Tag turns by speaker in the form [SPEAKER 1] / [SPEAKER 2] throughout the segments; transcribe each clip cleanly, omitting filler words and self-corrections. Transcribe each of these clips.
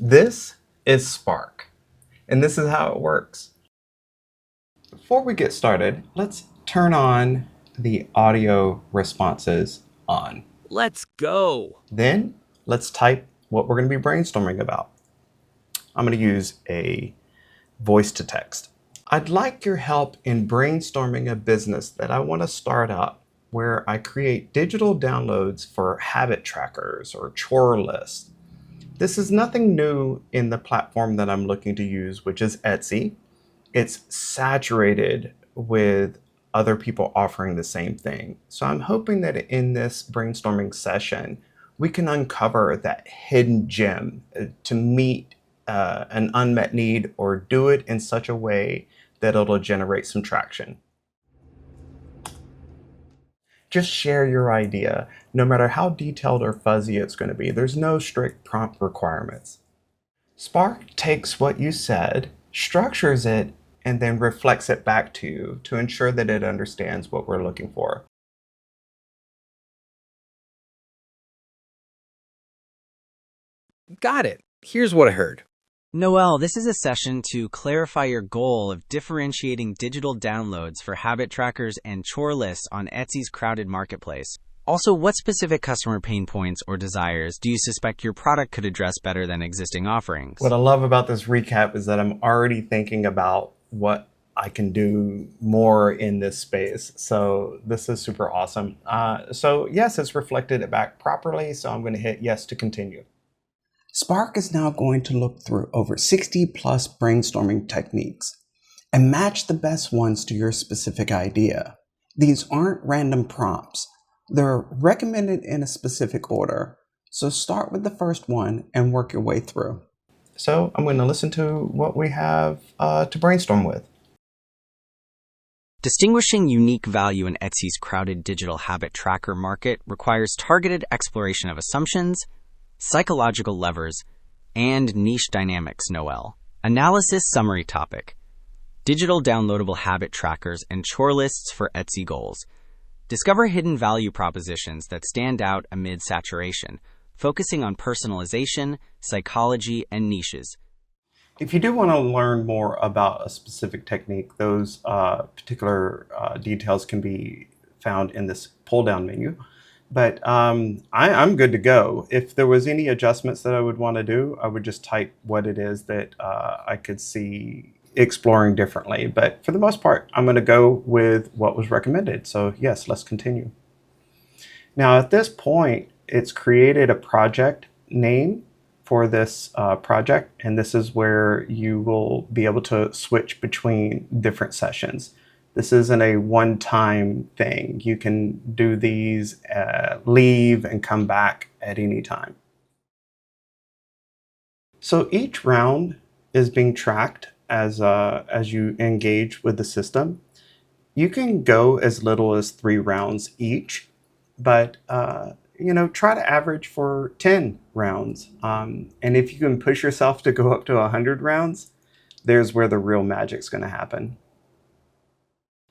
[SPEAKER 1] This is Spark, and this is how it works. Before we get started, let's turn on the audio responses on.
[SPEAKER 2] Let's go.
[SPEAKER 1] Then let's type what we're going to be brainstorming about. I'm going to use a voice to text. I'd like your help in brainstorming a business that I want to start up where I create digital downloads for habit trackers or chore lists. This is nothing new in the platform that I'm looking to use, which is Etsy. It's saturated with other people offering the same thing. So I'm hoping that in this brainstorming session, we can uncover that hidden gem to meet an unmet need or do it in such a way that it'll generate some traction. Just share your idea, no matter how detailed or fuzzy it's going to be. There's no strict prompt requirements. Spark takes what you said, structures it, and then reflects it back to you to ensure that it understands what we're looking for.
[SPEAKER 2] Got it. Here's what I heard.
[SPEAKER 3] Noel, this is a session to clarify your goal of differentiating digital downloads for habit trackers and chore lists on Etsy's crowded marketplace. Also, what specific customer pain points or desires do you suspect your product could address better than existing offerings?
[SPEAKER 1] What I love about this recap is that I'm already thinking about what I can do more in this space. So this is super awesome. So yes, it's reflected it back properly. So I'm going to hit yes to continue. Spark is now going to look through over 60 plus brainstorming techniques and match the best ones to your specific idea. These aren't random prompts. They're recommended in a specific order. So start with the first one and work your way through. So I'm going to listen to what we have to brainstorm with.
[SPEAKER 3] Distinguishing unique value in Etsy's crowded digital habit tracker market requires targeted exploration of assumptions, psychological levers, and niche dynamics, Noel. Analysis summary topic: digital downloadable habit trackers and chore lists for Etsy goals. Discover hidden value propositions that stand out amid saturation, focusing on personalization, psychology, and niches.
[SPEAKER 1] If you do want to learn more about a specific technique, those particular details can be found in this pull-down menu. But I'm good to go. If there was any adjustments that I would want to do, I would just type what it is that I could see exploring differently. But for the most part, I'm going to go with what was recommended. So yes, let's continue. Now at this point, it's created a project name for this project. And this is where you will be able to switch between different sessions. This isn't a one-time thing. You can do these, leave, and come back at any time. So each round is being tracked as you engage with the system. You can go as little as 3 rounds each, but try to average for 10 rounds. And if you can push yourself to go up to 100 rounds, there's where the real magic's going to happen.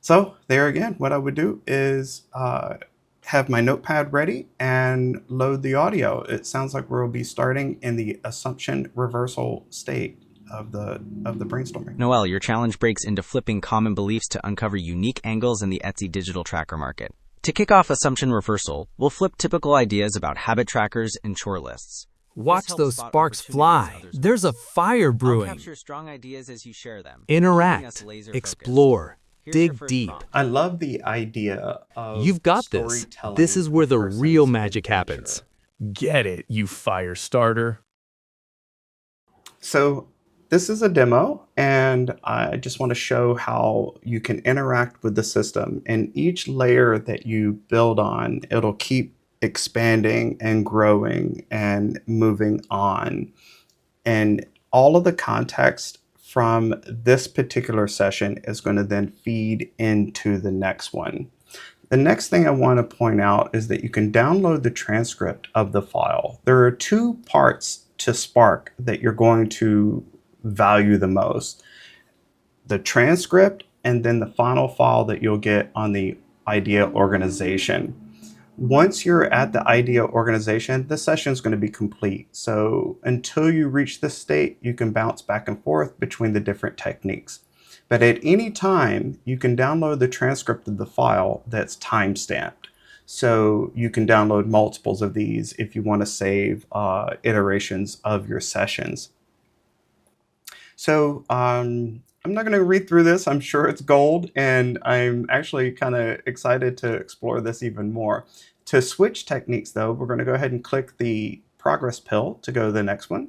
[SPEAKER 1] So there again, what I would do is have my notepad ready and load the audio. It sounds like we'll be starting in the assumption reversal state of the brainstorming.
[SPEAKER 3] Noel, your challenge breaks into flipping common beliefs to uncover unique angles in the Etsy digital tracker market. To kick off assumption reversal, we'll flip typical ideas about habit trackers and chore lists.
[SPEAKER 2] Watch those sparks fly. There's a fire brewing.
[SPEAKER 3] Capture strong ideas as you share them.
[SPEAKER 2] Interact. Explore. Dig deep.
[SPEAKER 1] I love the idea of
[SPEAKER 2] You've got this. This is where the real magic happens.
[SPEAKER 4] Get it, you fire starter.
[SPEAKER 1] So this is a demo, and I just want to show how you can interact with the system. And each layer that you build on, it'll keep expanding and growing and moving on. And all of the context from this particular session is going to then feed into the next one. The next thing I want to point out is that you can download the transcript of the file. There are 2 parts to Spark that you're going to value the most: the transcript and then the final file that you'll get on the idea organization. Once you're at the idea organization, the session is going to be complete. So until you reach this state, you can bounce back and forth between the different techniques. But at any time, you can download the transcript of the file that's time-stamped. So you can download multiples of these if you want to save iterations of your sessions. So I'm not going to read through this. I'm sure it's gold, and I'm actually kind of excited to explore this even more. To switch techniques, though, we're going to go ahead and click the progress pill to go to the next one.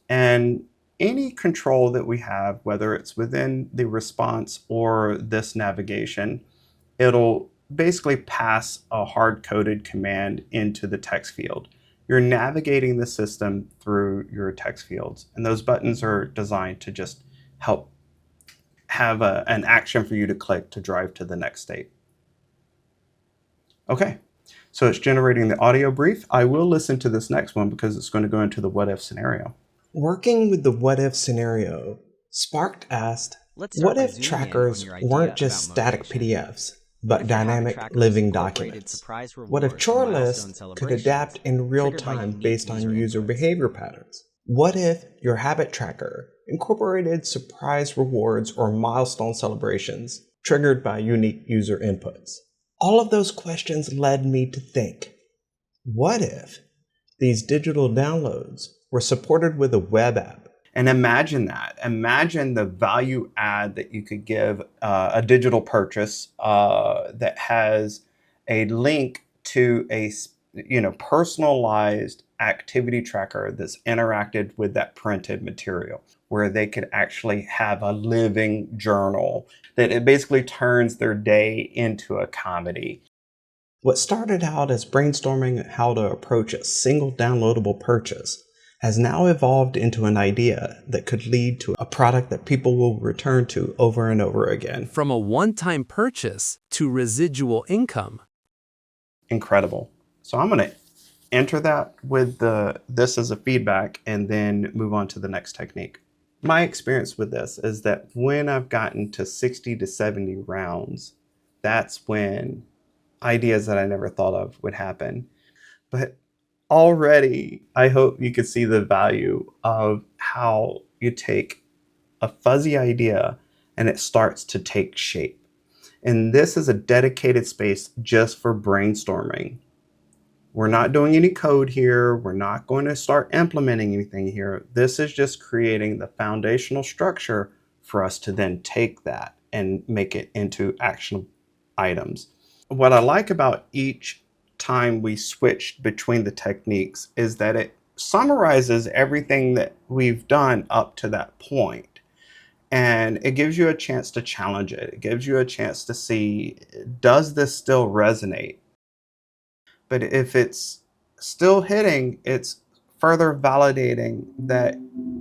[SPEAKER 1] And any control that we have, whether it's within the response or this navigation, it'll basically pass a hard-coded command into the text field. You're navigating the system through your text fields, and those buttons are designed to just help have an action for you to click to drive to the next state. Okay, so it's generating the audio brief. I will listen to this next one because it's going to go into the what if scenario.
[SPEAKER 5] Working with the what if scenario, Spark asked, what if trackers weren't just static PDFs, but dynamic living documents? What if chore lists could adapt in real time based on user behavior patterns? What if your habit tracker incorporated surprise rewards or milestone celebrations triggered by unique user inputs? All of those questions led me to think, what if these digital downloads were supported with a web app?
[SPEAKER 1] And imagine that. Imagine the value add that you could give a digital purchase that has a link to a personalized activity tracker that's interacted with that printed material, where they could actually have a living journal, that it basically turns their day into a comedy.
[SPEAKER 5] What started out as brainstorming how to approach a single downloadable purchase has now evolved into an idea that could lead to a product that people will return to over and over again.
[SPEAKER 2] From a one-time purchase to residual income.
[SPEAKER 1] Incredible. So I'm going to enter that with this as a feedback and then move on to the next technique. My experience with this is that when I've gotten to 60 to 70 rounds, that's when ideas that I never thought of would happen. But already, I hope you could see the value of how you take a fuzzy idea and it starts to take shape. And this is a dedicated space just for brainstorming. We're not doing any code here. We're not going to start implementing anything here. This is just creating the foundational structure for us to then take that and make it into actionable items. What I like about each time we switch between the techniques is that it summarizes everything that we've done up to that point. And it gives you a chance to challenge it. It gives you a chance to see, does this still resonate? But if it's still hitting, it's further validating that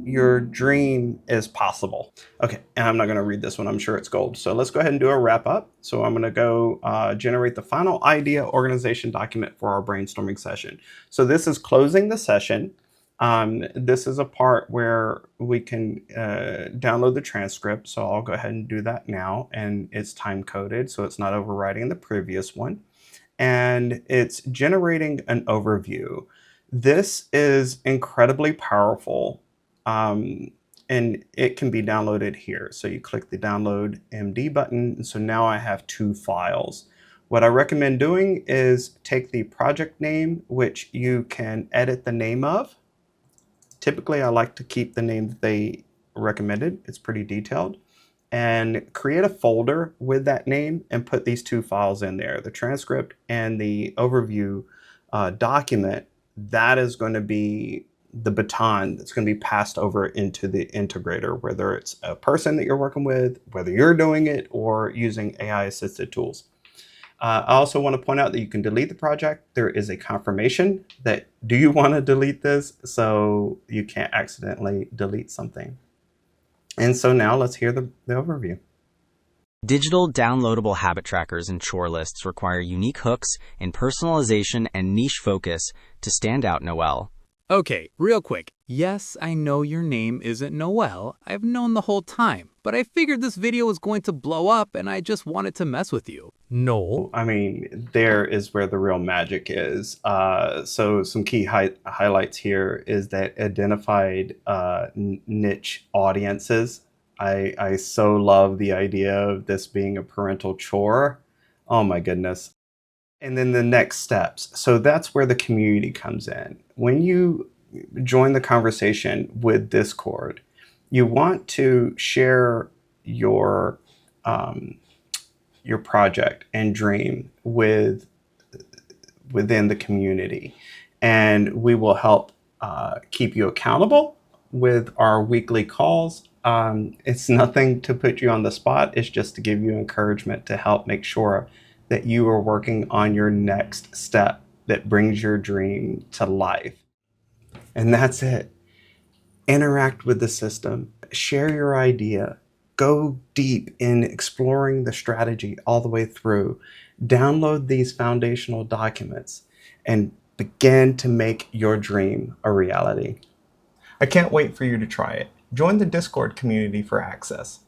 [SPEAKER 1] your dream is possible. Okay, and I'm not going to read this one. I'm sure it's gold. So let's go ahead and do a wrap up. So I'm going to go generate the final idea organization document for our brainstorming session. So this is closing the session. This is a part where we can download the transcript. So I'll go ahead and do that now. And it's time coded, so it's not overwriting the previous one. And it's generating an overview. This is incredibly powerful, and it can be downloaded here. So you click the download MD button. So now I have 2 files. What I recommend doing is take the project name, which you can edit the name of. Typically, I like to keep the name that they recommended. It's pretty detailed. And create a folder with that name and put these 2 files in there, the transcript and the overview document. That is going to be the baton that's going to be passed over into the integrator, whether it's a person that you're working with, whether you're doing it, or using AI-assisted tools. I also want to point out that you can delete the project. There is a confirmation that, do you want to delete this? So you can't accidentally delete something. And so now let's hear the overview.
[SPEAKER 3] Digital downloadable habit trackers and chore lists require unique hooks in personalization and niche focus to stand out, Noel.
[SPEAKER 2] Okay, real quick. Yes, I know your name isn't Noel. I've known the whole time. But I figured this video was going to blow up and I just wanted to mess with you. Noel?
[SPEAKER 1] I mean, there is where the real magic is. So some key highlights here is that identified niche audiences. I so love the idea of this being a parental chore. Oh my goodness. And then the next steps. So that's where the community comes in. When you join the conversation with Discord, you want to share your project and dream within the community, and we will help keep you accountable with our weekly calls. It's nothing to put you on the spot. It's just to give you encouragement to help make sure that you are working on your next step that brings your dream to life. And that's it. Interact with the system, share your idea, go deep in exploring the strategy all the way through, download these foundational documents, and begin to make your dream a reality. I can't wait for you to try it. Join the Discord community for access.